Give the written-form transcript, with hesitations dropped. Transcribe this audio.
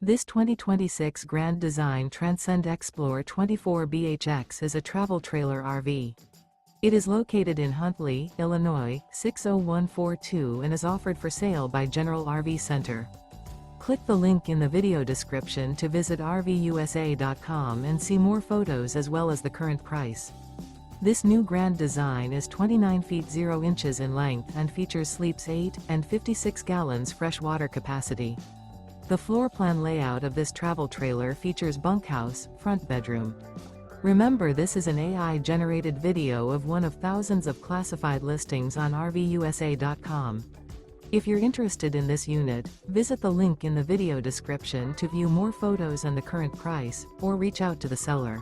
This 2026 Grand Design Transcend Xplor 24BHX is a travel trailer RV. It is located in Huntley, Illinois, 60142 and is offered for sale by General RV Center. Click the link in the video description to visit RVUSA.com and see more photos as well as the current price. This new Grand Design is 29 feet 0 inches in length and features sleeps 8 and 56 gallons fresh water capacity. The floor plan layout of this travel trailer features bunkhouse, front bedroom. Remember, this is an AI-generated video of one of thousands of classified listings on RVUSA.com. If you're interested in this unit, visit the link in the video description to view more photos and the current price, or reach out to the seller.